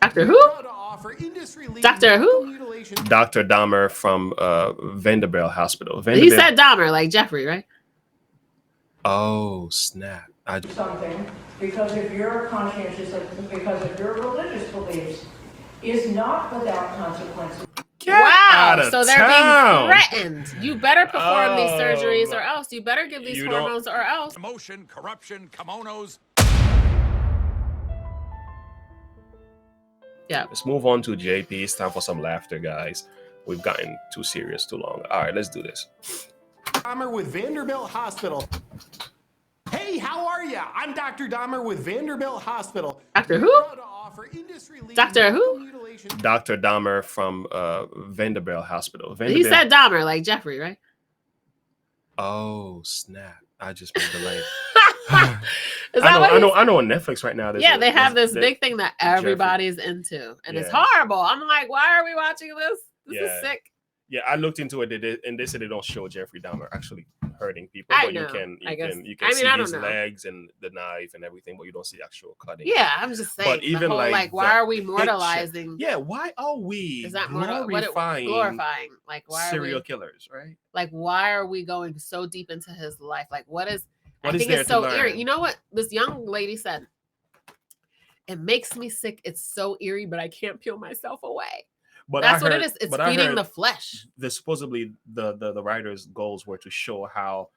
Doctor who? Doctor who? Dr. Dahmer from Vanderbilt Hospital. He said Dahmer, like Jeffrey, right? Oh, snap. Something, because if your conscientious, because if your religious beliefs is not without consequences. Wow, so they're being threatened. You better perform these surgeries or else. You better give these hormones or else. Emotion, corruption, kimonos. Yeah. Let's move on to JP. It's time for some laughter, guys. We've gotten too serious too long. All right, let's do this. Dahmer with Vanderbilt Hospital. Hey, how are you? I'm Dr. Dahmer with Vanderbilt Hospital. Doctor who? Doctor who? Dr. Dahmer from Vanderbilt Hospital. He said Dahmer, like Jeffrey, right? Oh, snap. I just made the lane. I know on Netflix right now. Yeah, they have this big thing that everybody's into, and it's horrible. I'm like, why are we watching this? This is sick. Yeah, I looked into it, and they said they don't show Jeffrey Dahmer actually hurting people, but you can see his legs and the knife and everything, but you don't see actual cutting. Yeah, I'm just saying. But even like why are we mortalizing? Yeah, why are we glorifying like why serial killers, right? Like why are we going so deep into his life? Like what is? What I think it's so eerie. You know what this young lady said? It makes me sick. It's so eerie, but I can't peel myself away. But that's what it is. It's feeding the flesh. Supposedly the writer's goals were to show how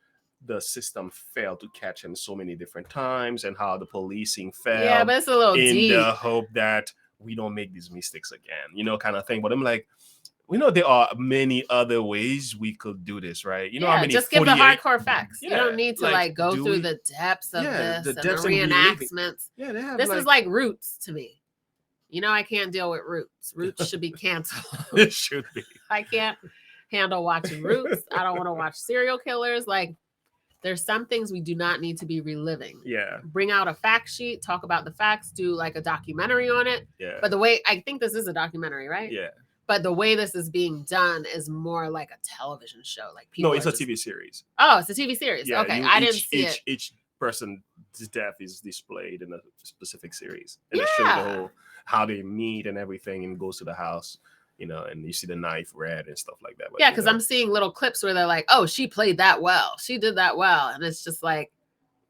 the system failed to catch him so many different times and how the policing failed. Yeah, but it's a little deep. In the hope that we don't make these mistakes again, kind of thing. But I'm like, we know there are many other ways we could do this, right? How many? Just give the hardcore facts. You don't need to go through the depths of this and the reenactments. Yeah, they have this is like Roots to me. I can't deal with Roots. Roots should be canceled. It should be. I can't handle watching Roots. I don't want to watch serial killers. Like, there's some things we do not need to be reliving. Yeah. Bring out a fact sheet, talk about the facts, do like a documentary on it. Yeah. But the way, I think this is a documentary, right? Yeah. But the way this is being done is more like a television show. Like people. No, it's a TV series. Oh, it's a TV series. Yeah, okay, I didn't see it. Each person's death is displayed in a specific series, and they show the whole how they meet and everything, and goes to the house, and you see the knife red and stuff like that. But, because I'm seeing little clips where they're like, "Oh, she played that well. She did that well," and it's just like,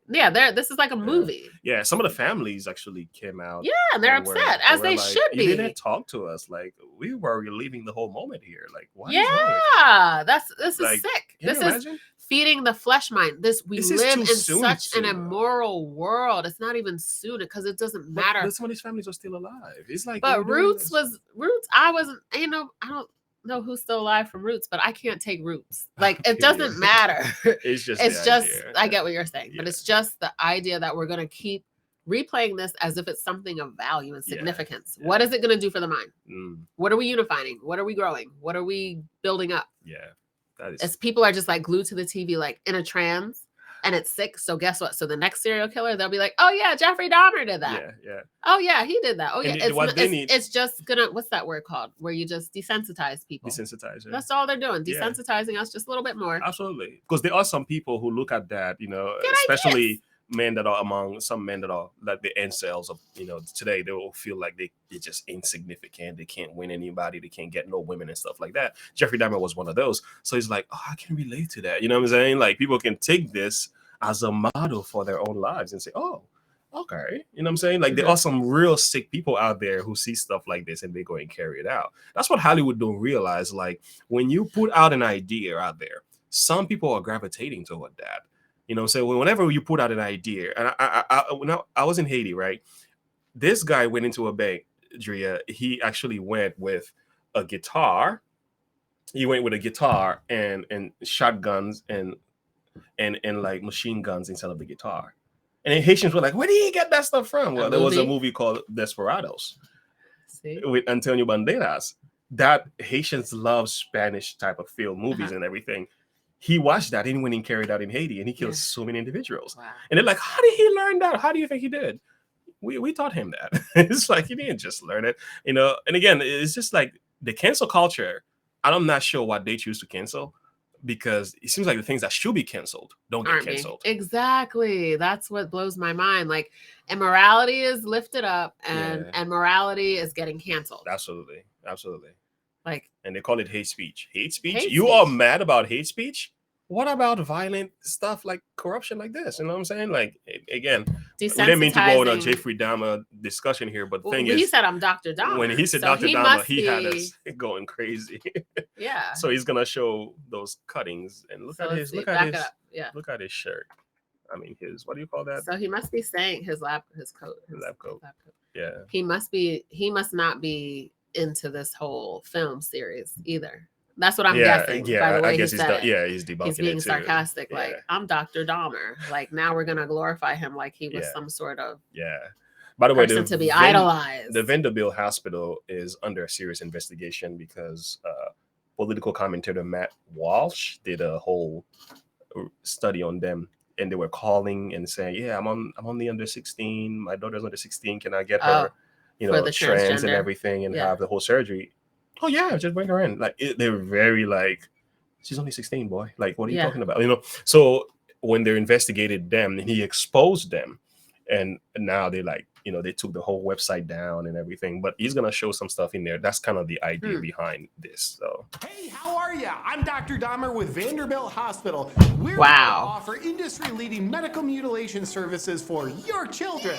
this is like a movie. Yeah, some of the families actually came out. Yeah, and they're upset, as they should be. You didn't talk to us. Like, we were reliving the whole moment here. Like, what? Yeah, this is sick. This is feeding the flesh mind. We live in such an immoral world. It's not even soon because it doesn't matter. But some of these families are still alive. It's like, but Roots. I wasn't. I don't know who's still alive from Roots, but I can't take Roots. Like it doesn't matter. It's just I get what you're saying, but it's just the idea that we're gonna keep replaying this as if it's something of value and significance. Yeah. What is it gonna do for the mind? What are we unifying? What are we growing? What are we building up? Yeah. That is... As people are just like glued to the TV, like in a trance, and it's sick. So guess what? So the next serial killer, they'll be like, "Oh yeah, Jeffrey Dahmer did that. Yeah. Oh yeah, he did that. Oh yeah." It's just gonna. What's that word called? Where you just desensitize people. Desensitize. Yeah. That's all they're doing. Desensitizing us just a little bit more. Absolutely, because there are some people who look at that, especially men that are like the incels of today. They will feel like they're just insignificant. They can't win anybody. They can't get no women and stuff like that. Jeffrey Dahmer was one of those. So he's like, I can relate to that. You know what I'm saying? Like people can take this as a model for their own lives and say, oh, okay. You know what I'm saying? Like there are some real sick people out there who see stuff like this and they go and carry it out. That's what Hollywood don't realize. Like when you put out an idea out there, some people are gravitating toward that. So whenever you put out an idea, and I was in Haiti, right? This guy went into a bank, Drea. He actually went with a guitar. He went with a guitar and shotguns and like machine guns inside of the guitar. And then Haitians were like, where did he get that stuff from? Well, there was a movie called Desperados with Antonio Banderas. That Haitians love Spanish type of film movies and everything. He watched that and went and carried out in Haiti, and he killed so many individuals. Wow. And they're like, how did he learn that? How do you think he did? We taught him that. It's like he didn't just learn it, And again, it's just like the cancel culture. I'm not sure what they choose to cancel, because it seems like the things that should be canceled don't get canceled. Exactly. That's what blows my mind. Like, immorality is lifted up and morality is getting canceled. Absolutely. Like, and they call it hate speech. Hate speech? You are mad about hate speech? What about violent stuff like corruption like this? You know what I'm saying? Like, again, we didn't mean to go on a Jeffrey Dahmer discussion here, but the thing is, he said I'm Dr. Dahmer. When he said Dr. Dahmer, he had us going crazy. Yeah. So he's gonna show those cuttings and look at his shirt. I mean, what do you call that? So he must be saying his lab coat. Yeah. He must not be into this whole film series either. That's what I'm guessing. Yeah, by the way I guess he's debunking he's being it too. sarcastic. Yeah. Like, I'm Dr. Dahmer. Like, now we're gonna glorify him like he was some sort of By the way, to be idolized. The Vanderbilt Hospital is under a serious investigation because political commentator Matt Walsh did a whole study on them, and they were calling and saying, "Yeah, I'm on the under 16. My daughter's under 16. Can I get her, the trans and everything, and have the whole surgery?" Oh yeah, just bring her in. Like, they're very like, she's only 16, boy. Like, what are you talking about? So when they investigated them, and he exposed them, and now they like, they took the whole website down and everything. But he's gonna show some stuff in there. That's kind of the idea behind this. So, hey, how are you? I'm Dr. Dahmer with Vanderbilt Hospital. We're going to offer industry-leading medical mutilation services for your children.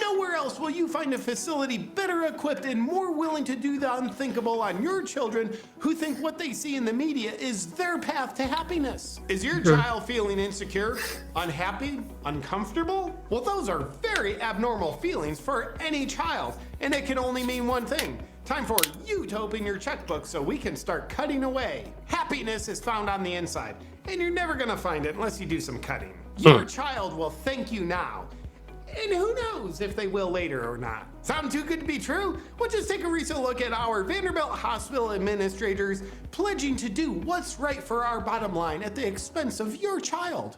Nowhere else will you find a facility better equipped and more willing to do the unthinkable on your children who think what they see in the media is their path to happiness. Is your child feeling insecure, unhappy, uncomfortable? Well, those are very abnormal feelings for any child, and it can only mean one thing. Time for you to open your checkbook so we can start cutting away. Happiness is found on the inside, and you're never gonna find it unless you do some cutting. Your child will thank you now. And who knows if they will later or not. Sound too good to be true? Well, just take a recent look at our Vanderbilt Hospital administrators pledging to do what's right for our bottom line at the expense of your child.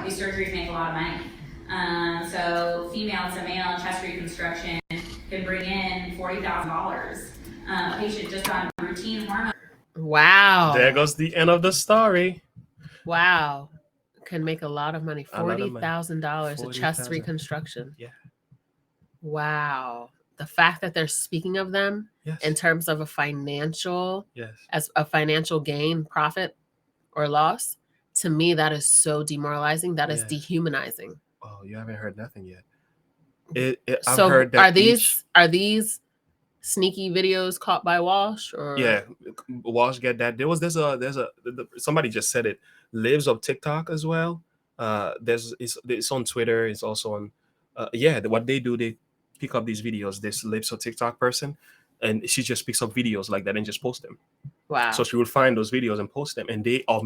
These surgeries make a lot of money. So female to male chest reconstruction can bring in $40,000. A patient just on routine hormone. Wow. There goes the end of the story. Wow. Can make a lot of money. $40,000 a chest reconstruction. Yeah. Wow. The fact that they're speaking of them in terms of a financial as a financial gain, profit or loss, to me that is so demoralizing. That is dehumanizing. Oh, you haven't heard nothing yet. I've so heard that are these sneaky videos caught by Walsh? Or Walsh get that. There's somebody just said it. Lives of TikTok as well. It's on Twitter. It's also on what they do, they pick up these videos. This Lives of TikTok person, and she just picks up videos like that and just post them. Wow. So she will find those videos and post them, and they are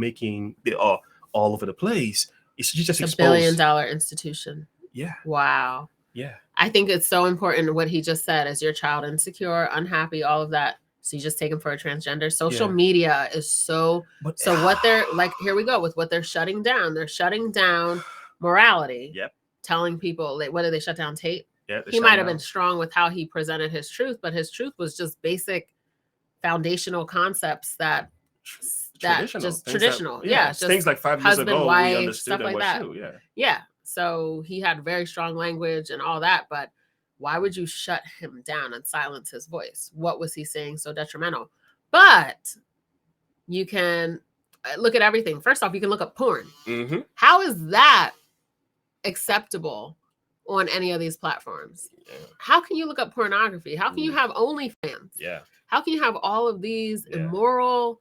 all over the place. It's just a $1 billion institution. Yeah. Wow. Yeah. I think it's so important what he just said. Is your child insecure, unhappy, all of that? So you just take them for a transgender. Social media is so what they're like, here we go with what they're shutting down. They're shutting down morality. Yep. Telling people, like, what did they shut down? Tate? Yeah. He might have been strong with how he presented his truth, but his truth was just basic foundational concepts that traditional. Just things like 5 years ago, wife, we understood stuff like that. True. Yeah. So he had very strong language and all that, but why would you shut him down and silence his voice? What was he saying so detrimental? But you can look at everything. First off, you can look up porn. Mm-hmm. How is that acceptable on any of these platforms? Yeah. How can you look up pornography? How can you have OnlyFans? Yeah. How can you have all of these immoral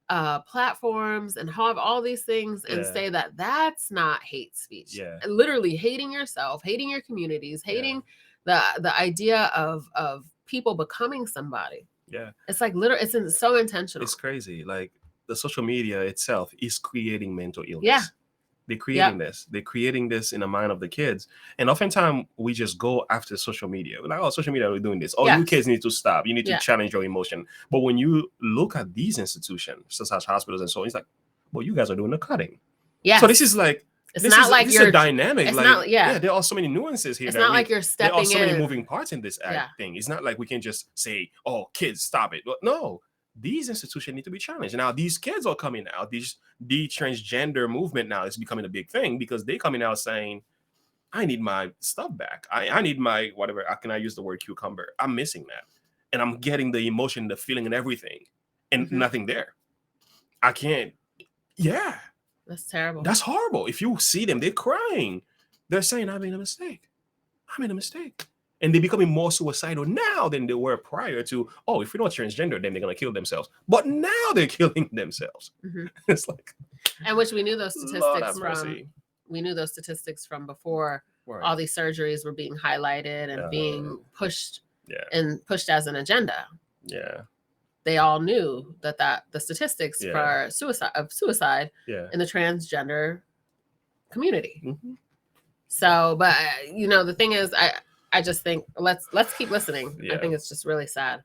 platforms and have all these things and say that that's not hate speech? Yeah. Literally hating yourself, hating your communities, hating the idea of people becoming somebody. Yeah. It's like literally, it's so intentional. It's crazy. Like, the social media itself is creating mental illness. Yeah. They're creating this. They're creating this in the mind of the kids. And oftentimes we just go after social media. We're like, oh, social media, we're doing this. Oh, you kids need to stop. You need to challenge your emotion. But when you look at these institutions, such as hospitals and so on, it's like, well, you guys are doing the cutting. Yeah. So this is like, it's not like you're a dynamic. It's like, not, there are so many nuances here. It's not like you're stepping in. There are so many moving parts in this thing. It's not like we can just say, oh, kids, stop it. No, these institutions need to be challenged. Now, these kids are coming out. The transgender movement now is becoming a big thing because they're coming out saying, I need my stuff back. I need my whatever. Can I use the word cucumber? I'm missing that. And I'm getting the emotion, the feeling, and everything. And nothing there. I can't. Yeah. That's terrible. That's horrible. If you see them, they're crying. They're saying, I made a mistake. I made a mistake. And they're becoming more suicidal now than they were prior to, oh, if you're not transgender, then they're going to kill themselves. But now they're killing themselves. It's like. And which we knew those statistics from. Mercy. We knew those statistics from before Right. all these surgeries were being highlighted and being pushed as an agenda. Yeah. They all knew that the statistics for suicide in the transgender community. So, but you know, the thing is, I just think let's keep listening. I think it's just really sad.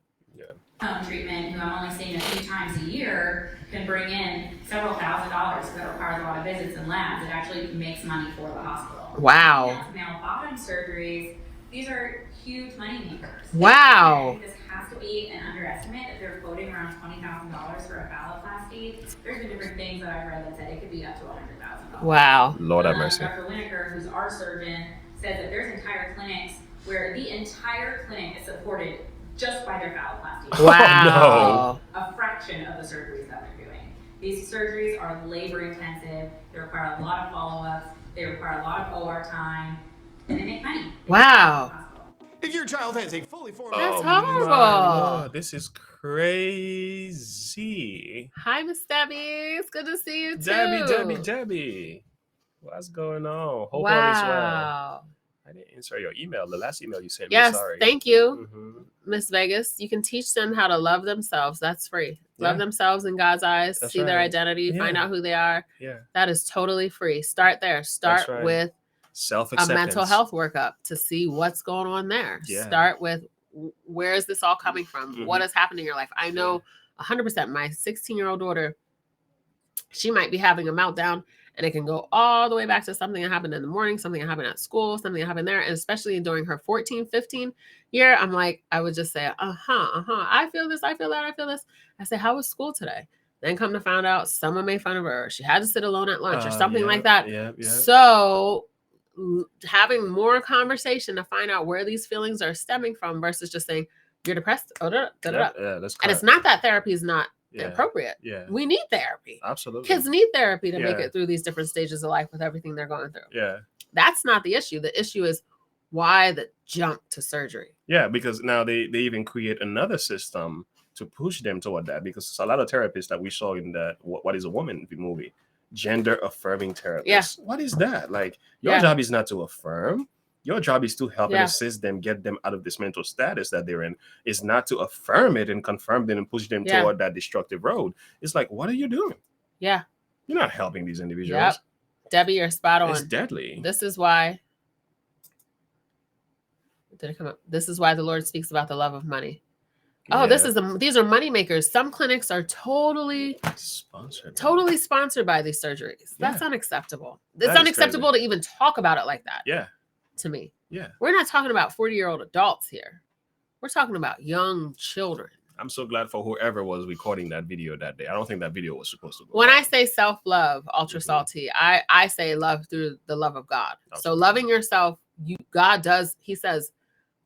Home treatment, who I'm only seeing a few times a year, can bring in several $1,000. That requires a lot of visits and labs. It actually makes money for the hospital. Wow. Now, bottom surgeries, these are huge money makers. Wow. And this has to be an underestimate. If they're quoting around $20,000 for a phalloplasty, there's been different things that I've read that said it could be up to $100,000. Wow. Lord have mercy. Dr. Winokur, who's our surgeon, says that there's entire clinics where the entire clinic is supported just by their phalloplasty. Wow. A fraction of the surgeries that they're doing. These surgeries are labor intensive. They require a lot of follow-ups. They require a lot of OR time. And they make money. Wow. If your child has a fully formed... That's my horrible. Lord, this is crazy. Hi, Miss Debbie. It's good to see you too. Debbie. What's going on? Hope all is well. I didn't answer your email. The last email you sent me. Yes, Sorry. thank you, Miss Vegas. You can teach them how to love themselves. That's free. Love themselves in God's eyes. That's see their right. identity. Find out who they are. Yeah. That is totally free. Start there. Start right. with Self-acceptance. a mental health workup to see what's going on there. Yeah. Start with where is this all coming from? What has happened in your life? I know 100%. My 16-year-old daughter, she might be having a meltdown. And it can go all the way back to something that happened in the morning, something that happened at school, something that happened there. And especially during her 14, 15 year, I would just say, I feel this, I feel that, I feel this. I say, how was school today? Then come to find out someone made fun of her. Or she had to sit alone at lunch or something like that. So having more conversation to find out where these feelings are stemming from versus just saying, you're depressed. And it's not that therapy is not appropriate. We need therapy. Absolutely. Kids need therapy to make it through these different stages of life with everything they're going through. That's not the issue. The issue is why the jump to surgery. Because now they even create another system to push them toward that, because a lot of therapists that we saw in that What is a Woman movie, gender affirming therapists. What is that? Like, your job is not to affirm. Your job is to help and assist them, get them out of this mental status that they're in. It's not to affirm it and confirm them and push them toward that destructive road. It's like, what are you doing? You're not helping these individuals. Debbie, you're spot on. It's deadly. This is why. Did it come up? This is why the Lord speaks about the love of money. Oh, these are money makers. Some clinics are totally sponsored by these surgeries. That's unacceptable. It's unacceptable to even talk about it like that. To me. We're not talking about 40-year-old adults here. We're talking about young children. I'm so glad for whoever was recording that video that day. I don't think that video was supposed to go When out. I say self-love, ultra salty, I say love through the love of God. Absolutely. So loving yourself, he says,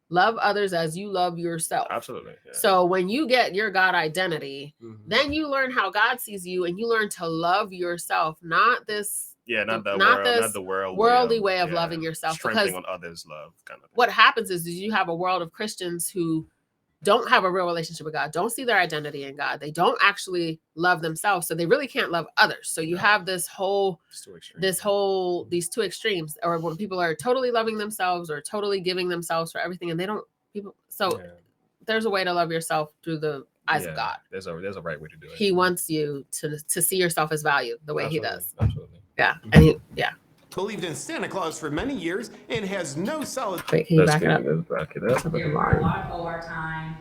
love others as you love yourself. Absolutely. So when you get your God identity, then you learn how God sees you and you learn to love yourself, not this not the worldly way of loving yourself. Because on others' love kind of thing. What happens is you have a world of Christians who don't have a real relationship with God, don't see their identity in God. They don't actually love themselves, so they really can't love others. So you have these two extremes, or when people are totally loving themselves or totally giving themselves for everything, and there's a way to love yourself through the eyes of God. There's a right way to do it. He wants you to see yourself as valued the way he does. Absolutely. Believed in Santa Claus for many years and has no solid... Wait, can you back it up? Back it up. There are a lot of OR time.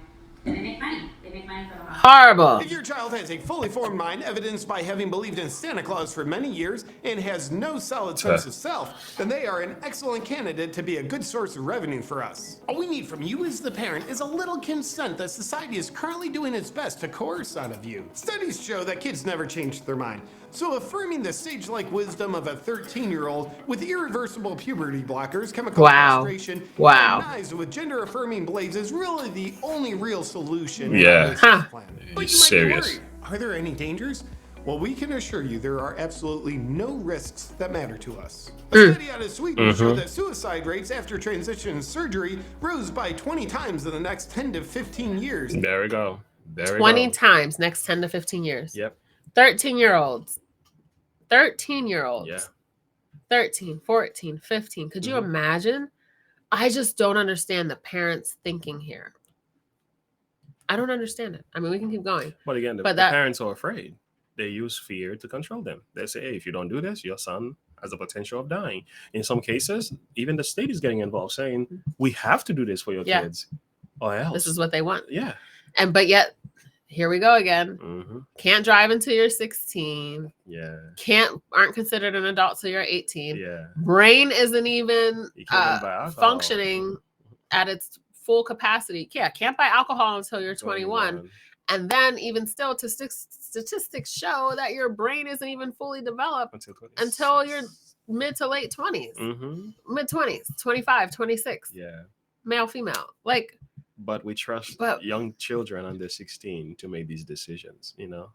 And they make money. They make money for the hospital. Horrible. If your child has a fully formed mind, evidenced by having believed in Santa Claus for many years, and has no solid sense of self, then they are an excellent candidate to be a good source of revenue for us. All we need from you as the parent is a little consent that society is currently doing its best to coerce out of you. Studies show that kids never change their mind. So affirming the sage-like wisdom of a 13-year-old with irreversible puberty blockers, chemical castration, and knives with gender-affirming blades is really the only real solution in our business plan. But you might be worried. Are there any dangers? Well, we can assure you there are absolutely no risks that matter to us. A study out of Sweden showed that suicide rates after transition surgery rose by 20 times in the next 10 to 15 years. There we go. 20 times next 10 to 15 years. Yep. 13-year-olds. 13-year-olds. Yeah. 13, 14, 15. Could you imagine? I just don't understand the parents' thinking here. I don't understand it. I mean, we can keep going. But again, the parents are afraid. They use fear to control them. They say, hey, if you don't do this, your son has the potential of dying. In some cases, even the state is getting involved, saying, we have to do this for your kids, or else. This is what they want. Yeah. But yet, here we go again. Can't drive until you're 16. Yeah. Aren't considered an adult till you're 18. Yeah. Brain isn't even functioning at its full capacity. Yeah, can't buy alcohol until you're 21. And then even still, statistics show that your brain isn't even fully developed until you're mid to late 20s. Mid 20s, 25, 26. Yeah. Male, female. But we trust young children under 16 to make these decisions, you know?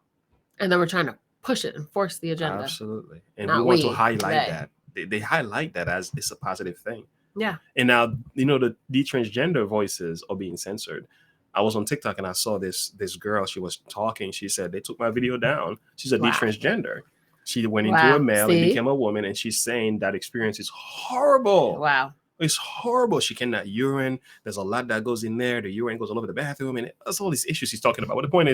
And then we're trying to push it and force the agenda. Absolutely. And we want to highlight that. They highlight that as it's a positive thing. Yeah. And now, you know, the transgender voices are being censored. I was on TikTok and I saw this girl. She was talking. She said, they took my video down. She's a transgender. She went into a male and became a woman. And she's saying that experience is horrible. Wow. It's horrible. She cannot urine. There's a lot that goes in there. The urine goes all over the bathroom. And that's all these issues she's talking about. But the point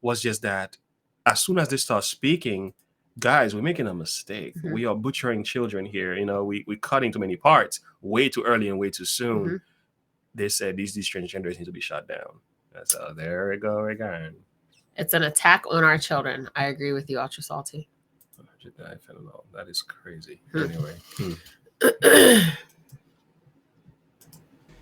was just that as soon as they start speaking, guys, we're making a mistake. We are butchering children here. You know, we're cutting too many parts way too early and way too soon. They said these transgenders need to be shut down. So there we go again. It's an attack on our children. I agree with you, Ultra Salty. Fentanyl. That is crazy. Anyway.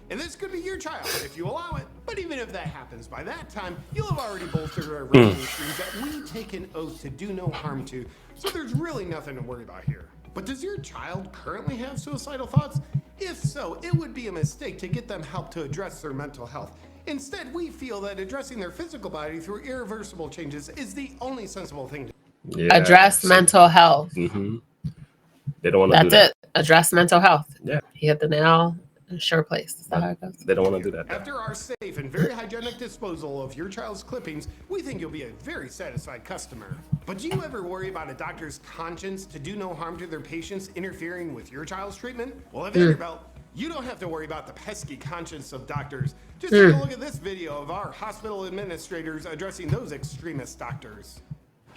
And this could be your child if you allow it. But even if that happens, by that time, you'll have already bolstered our revenue streams that we take an oath to do no harm to. So there's really nothing to worry about here. But does your child currently have suicidal thoughts? If so, it would be a mistake to get them help to address their mental health. Instead, we feel that addressing their physical body through irreversible changes is the only sensible thing to do. Address mental health. They don't want to do that. That's it. Address mental health. Yeah. He hit the nail. Sure place. Is that how it goes? They don't want to do that. After our safe and very hygienic disposal of your child's clippings, we think you'll be a very satisfied customer. But do you ever worry about a doctor's conscience to do no harm to their patients interfering with your child's treatment? Well, at Vanderbilt, you don't have to worry about the pesky conscience of doctors. Just take a look at this video of our hospital administrators addressing those extremist doctors.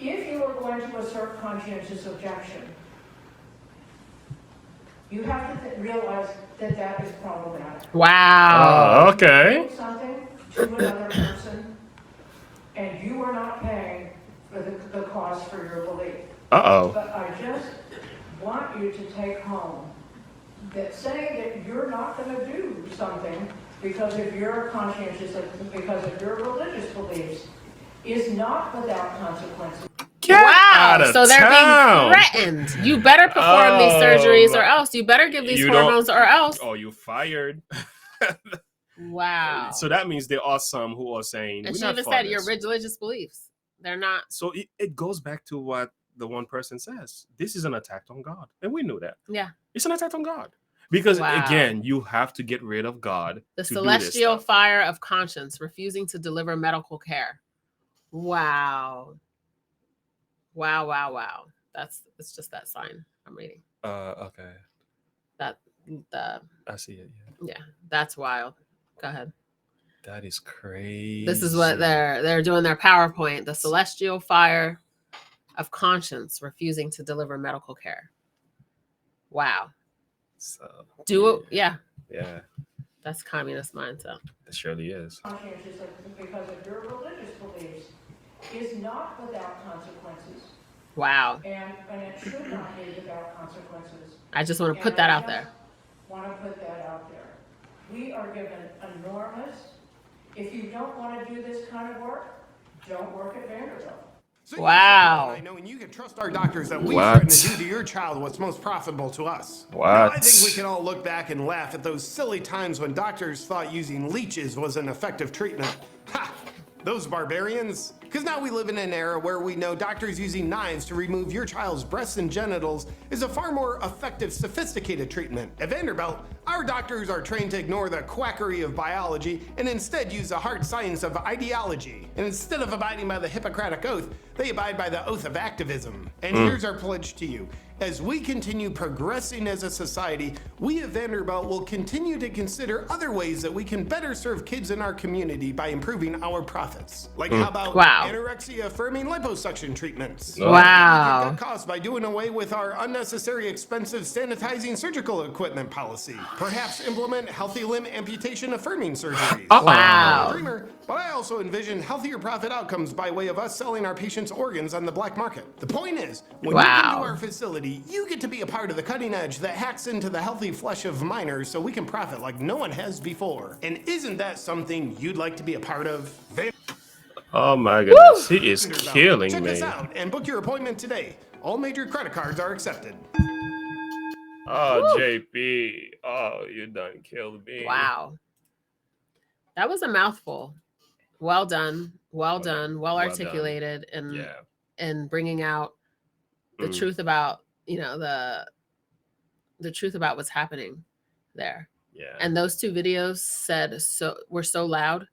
If you are going to assert conscientious objection, you have to realize that that is problematic. Wow. Okay. Something to another person, and you are not paying for the cost for your belief. But I just want you to take home that saying that you're not going to do something because of your conscientious, because of your religious beliefs, is not without consequences. So they're being threatened. You better perform these surgeries or else. You better give these hormones or else. Oh, you fired. Wow. So that means there are some who are saying, and she even said your religious beliefs. They're not. So it goes back to what the one person says. This is an attack on God. And we knew that. Yeah. It's an attack on God. Because again, you have to get rid of God. The celestial fire of conscience, refusing to deliver medical care. Wow. Wow. It's just that sign I'm reading. Okay. I see it. Yeah, that's wild. Go ahead. That is crazy. This is what they're doing their PowerPoint. The celestial fire of conscience, refusing to deliver medical care. Wow. So do it. Yeah. That's communist mindset. It surely is. Conscientious because of your religious beliefs is not without consequences. Wow. And it should not be without consequences. I just want to put that out there. Want to put that out there. We are given enormous. If you don't want to do this kind of work, don't work at Vanderbilt. So Wow. I know, and you can trust our doctors that we What? threaten to do to your child what's most profitable to us. What? Now, I think we can all look back and laugh at those silly times when doctors thought using leeches was an effective treatment. Ha! Those barbarians. Because now we live in an era where we know doctors using knives to remove your child's breasts and genitals is a far more effective, sophisticated treatment. At Vanderbilt, our doctors are trained to ignore the quackery of biology and instead use the hard science of ideology. And instead of abiding by the Hippocratic Oath, they abide by the oath of activism. And here's our pledge to you. As we continue progressing as a society, we at Vanderbilt will continue to consider other ways that we can better serve kids in our community by improving our profits. Like how about anorexia-affirming liposuction treatments? Wow. Cut costs by doing away with our unnecessary expensive sanitizing surgical equipment policy. Perhaps implement healthy limb amputation affirming surgeries. Wow. I'm a dreamer, but I also envision healthier profit outcomes by way of us selling our patients' organs on the black market. The point is, when you come to our facility, you get to be a part of the cutting edge that hacks into the healthy flesh of minors so we can profit like no one has before. And isn't that something you'd like to be a part of? Oh my goodness, he is killing Check me. us out and book your appointment today. All major credit cards are accepted. Oh, JP. Oh, you done killed me. Wow. That was a mouthful. Well done. Well articulated, and bringing out the truth about, the truth about what's happening there. Yeah. And those two videos were so loud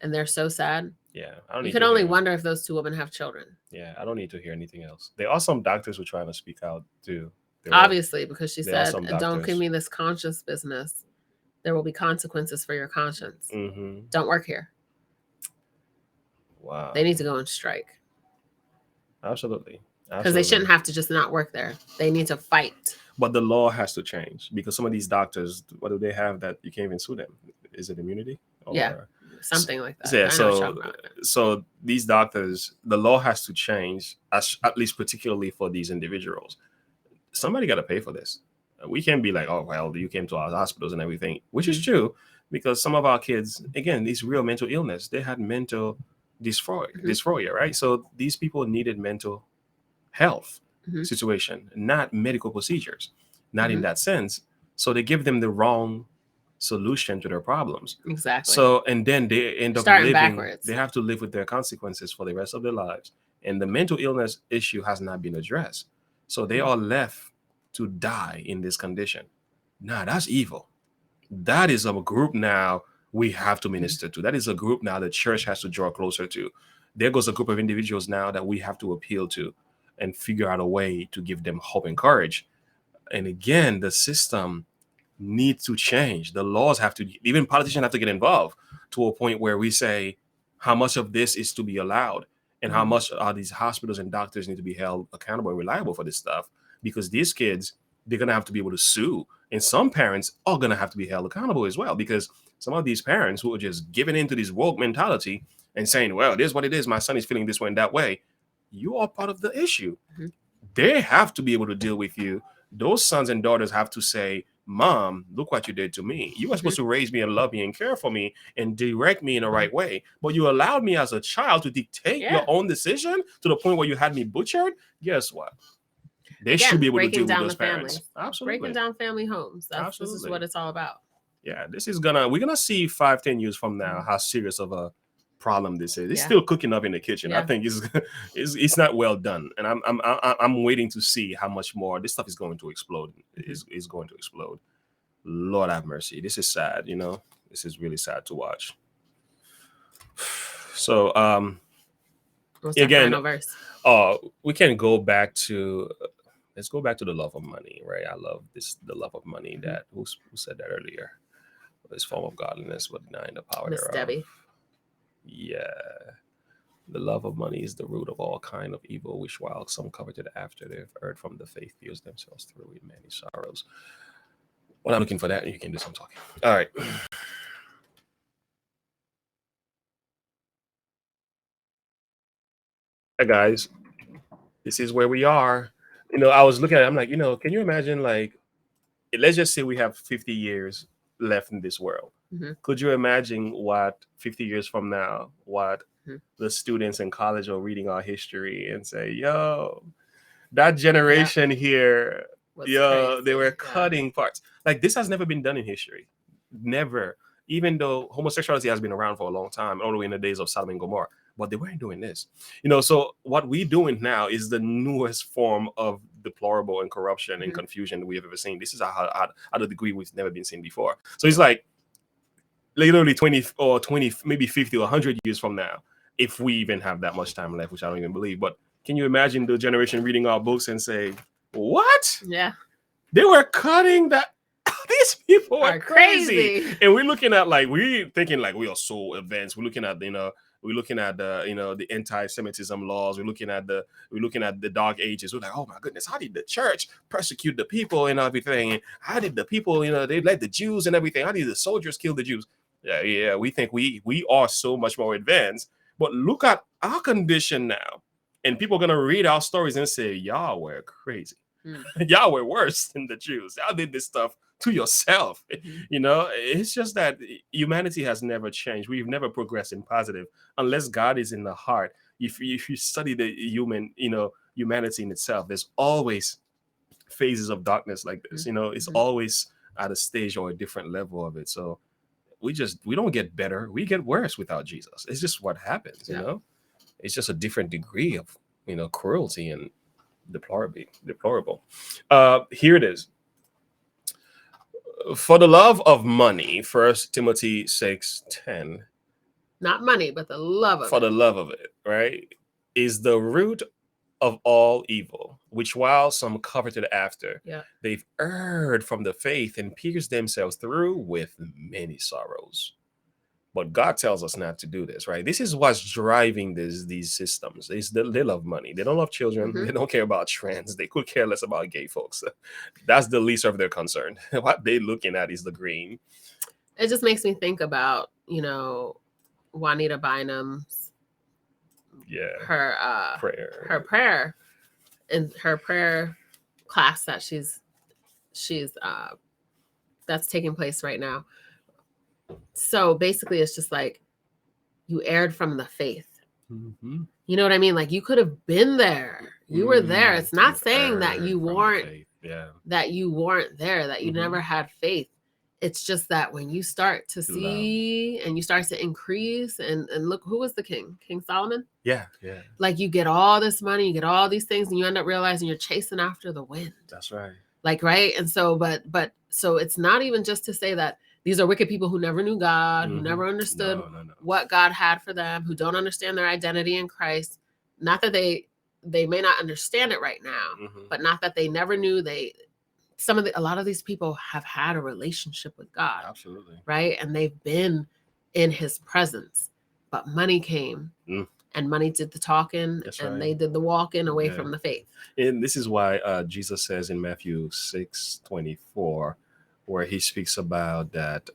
and they're so sad. Yeah. You can only wonder if those two women have children. Yeah. I don't need to hear anything else. There are some doctors who are trying to speak out too. Obviously, because she said, don't give me this conscience business. There will be consequences for your conscience. Mm-hmm. Don't work here. Wow. They need to go on strike. Absolutely. Because they shouldn't have to just not work there. They need to fight. But the law has to change because some of these doctors, what do they have that you can't even sue them? Is it immunity? Something like that. Yeah, so these doctors, the law has to change, at least particularly for these individuals. Somebody got to pay for this. We can't be like, oh, well, you came to our hospitals and everything, which is true because some of our kids, again, these real mental illness, they had mental dysphoria, right? So these people needed mental health situation, not medical procedures, not in that sense. So they give them the wrong solution to their problems. Exactly. So, and then they end up starting living backwards. They have to live with their consequences for the rest of their lives. And the mental illness issue has not been addressed. So they are left to die in this condition. Nah, that's evil. That is a group now we have to minister to. That is a group now the church has to draw closer to. There goes a group of individuals now that we have to appeal to and figure out a way to give them hope and courage. And again, the system needs to change. The laws have to, even politicians have to get involved to a point where we say how much of this is to be allowed and how much are these hospitals and doctors need to be held accountable and reliable for this stuff. Because these kids, they're going to have to be able to sue. And some parents are going to have to be held accountable as well, because some of these parents who are just giving into this woke mentality and saying, well, this is what it is. My son is feeling this way and that way. You are part of the issue. They have to be able to deal with you. Those sons and daughters have to say, Mom, look what you did to me. You were supposed to raise me and love me and care for me and direct me in the right way. But you allowed me as a child to dictate your own decision to the point where you had me butchered. Guess what? They should be able to deal with those parents. Absolutely. Breaking down family homes. This is what it's all about. Yeah, we're gonna see 5-10 years from now how serious of a problem this is. It's still cooking up in the kitchen. I think it's not well done, and I'm waiting to see how much more this stuff is going to explode. Is going to explode. Lord have mercy. This is sad. This is really sad to watch. So again, we can go back to. Let's go back to the love of money, right? I love the love of money. That who said that earlier? This form of godliness, but denying the power thereof. Debbie. Yeah. The love of money is the root of all kind of evil, which while some coveted after they've erred from the faith, pierced themselves through with many sorrows. Well, I'm looking for that. You can do some talking. All right. Hey guys, this is where we are. I was looking at it, I'm like, can you imagine, like, let's just say we have 50 years left in this world. Could you imagine what 50 years from now, what the students in college are reading our history and say, yo, that generation here, they were cutting parts. Like, this has never been done in history. Never. Even though homosexuality has been around for a long time, all the way in the days of Sodom and Gomorrah, but they weren't doing this. So what we're doing now is the newest form of deplorable and corruption and confusion that we have ever seen. This is at a degree we've never been seen before. So it's like literally 20 or 20, maybe 50 or 100 years from now, if we even have that much time left, which I don't even believe. But can you imagine the generation reading our books and say, what? Yeah. They were cutting that. These people are crazy. And we're looking at, like, we're thinking like we are so advanced. We're looking at, the anti-Semitism laws. We're looking at the Dark Ages. We're like, oh my goodness, how did the church persecute the people and everything? And how did the people, they led the Jews and everything? How did the soldiers kill the Jews? Yeah. We think we are so much more advanced. But look at our condition now. And people are gonna read our stories and say, y'all were crazy. Y'all were worse than the Jews. Y'all did this stuff to yourself. It's just that humanity has never changed. We've never progressed in positive unless God is in the heart. If you study the humanity in itself, there's always phases of darkness like this. It's always at a stage or a different level of it. So we don't get better. We get worse without Jesus. It's just what happens. It's just a different degree of cruelty and deplorable. Here it is. For the love of money, 1 Timothy 6:10. Not money, but the love of it. For the love of it, right, is the root of all evil, which while some coveted after, they've erred from the faith and pierced themselves through with many sorrows. But God tells us not to do this, right? This is what's driving these systems. They love money. They don't love children. They don't care about trans. They could care less about gay folks. That's the least of their concern. What they're looking at is the green. It just makes me think about, Juanita Bynum's her prayer in her prayer class that she's that's taking place right now. So basically it's just like you erred from the faith. You know what I mean? Like, you could have been there. You were there. It's not saying that you weren't that you weren't there, that you never had faith. It's just that when you start to see and you start to increase and look, who was the king? King Solomon? Yeah. Like, you get all this money, you get all these things, and you end up realizing you're chasing after the wind. That's right. Like, right? And so, but so it's not even just to say that these are wicked people who never knew God, who never understood what God had for them, who don't understand their identity in Christ. Not that they may not understand it right now, but not that they never knew. A lot of these people have had a relationship with God. Absolutely. Right? And they've been in his presence, but money came and money did the talking. That's and right. They did the walking away from the faith. And this is why Jesus says in Matthew 6:24, where he speaks about that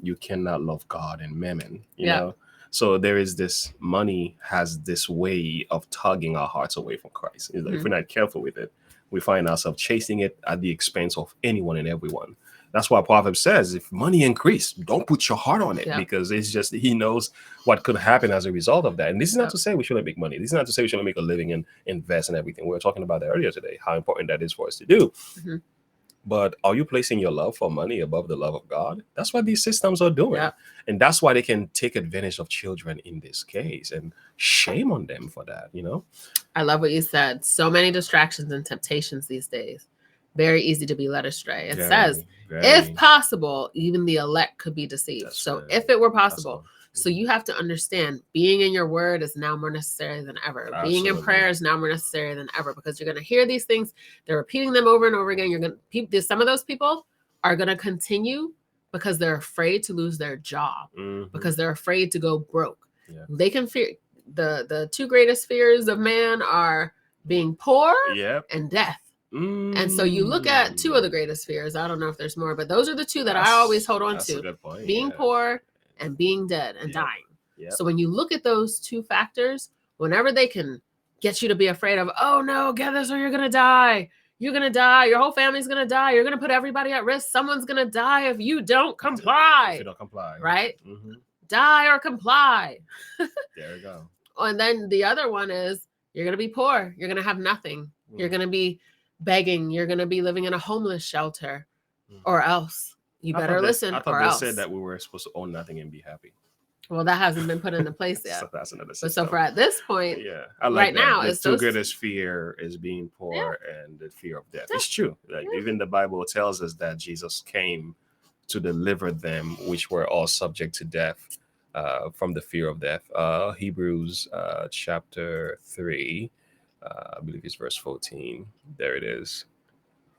you cannot love God and mammon, you know? So there is this, money has this way of tugging our hearts away from Christ. If we're not careful with it, we find ourselves chasing it at the expense of anyone and everyone. That's why Proverbs says, if money increase, don't put your heart on it, because it's just, he knows what could happen as a result of that. And this is not to say we shouldn't make money. This is not to say we shouldn't make a living and invest and everything. We were talking about that earlier today, how important that is for us to do. But are you placing your love for money above the love of God? That's what these systems are doing. And that's why they can take advantage of children in this case, and shame on them for that, I love what you said. So many distractions and temptations these days. Very easy to be led astray. It says, if possible, even the elect could be deceived. If it were possible. So you have to understand, being in your word is now more necessary than ever. Being in prayer is now more necessary than ever, because you're going to hear these things. They're repeating them over and over again. Some of those people are going to continue because they're afraid to lose their job, because they're afraid to go broke. They can fear. The two greatest fears of man are being poor and death. And so you look at two of the greatest fears. I don't know if there's more, but those are the two that I always hold on to. A good point. Being poor and being dead and dying. Yep. So when you look at those two factors, whenever they can get you to be afraid of, oh no, get this or you're going to die. You're going to die. Your whole family's going to die. You're going to put everybody at risk. Someone's going to die if you don't comply. If you don't comply. Right? Mm-hmm. Die or comply. There you go. And then the other one is you're going to be poor. You're going to have nothing. You're going to be begging. You're going to be living in a homeless shelter or else. You better listen I or thought else. they said that we were supposed to own nothing and be happy. Well, that hasn't been put into place yet. So that's another system. But so for at this point, I like right that. now, the it's two greatest fear is being poor and the fear of death. It's true. Like even the Bible tells us that Jesus came to deliver them, which were all subject to death, from the fear of death. Hebrews chapter 3, I believe it's verse 14. There it is.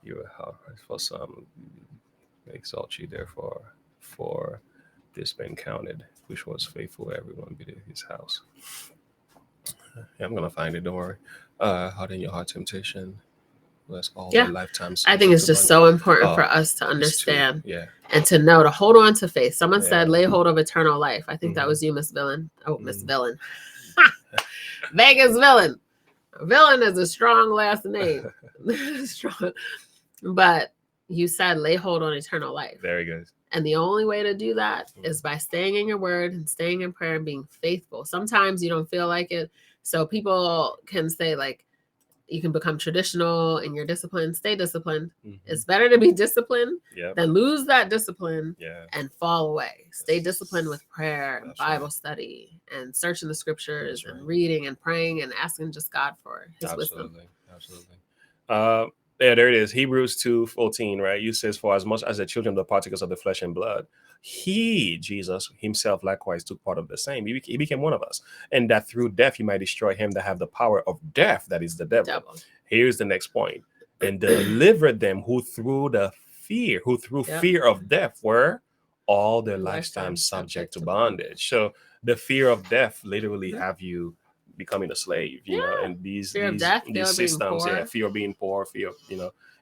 You will for some exalt you, therefore, for this been counted, which was faithful everyone be to his house. I'm gonna find it, don't worry. Harden your heart temptation. That's all the lifetimes. I think it's just so important for us to understand and to know, to hold on to faith. Someone said, lay hold of eternal life. I think that was you, Miss Villain. Oh, Miss Villain. Vegas Villain. Villain is a strong last name. Strong. But you said, lay hold on eternal life. Very good. And the only way to do that is by staying in your word and staying in prayer and being faithful. Sometimes you don't feel like it. So people can say, like, you can become traditional in your discipline. Stay disciplined. It's better to be disciplined than lose that discipline and fall away. Stay disciplined with prayer and Bible study and searching the scriptures and reading and praying and asking just God for his wisdom. Absolutely. There it is. Hebrews 2:14, right? You says, for as much as the children of the partakers of the flesh and blood, he, Jesus himself, likewise took part of the same. He became one of us. And that through death, he might destroy him that have the power of death, that is the devil. Here's the next point. And delivered them who through fear of death were all their lifetime subject to bondage. So the fear of death literally have you becoming a slave, you know, and these systems, fear of being poor, fear of,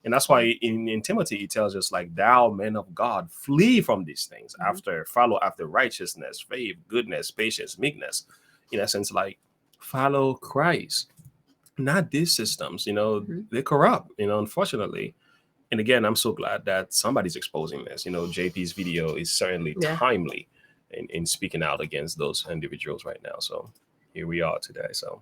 and that's why in Timothy, it tells us, like, thou men of God, flee from these things, follow after righteousness, faith, goodness, patience, meekness. In essence, like, follow Christ, not these systems, they're corrupt, unfortunately. And again, I'm so glad that somebody's exposing this. JP's video is certainly timely in speaking out against those individuals right now. So here we are today. So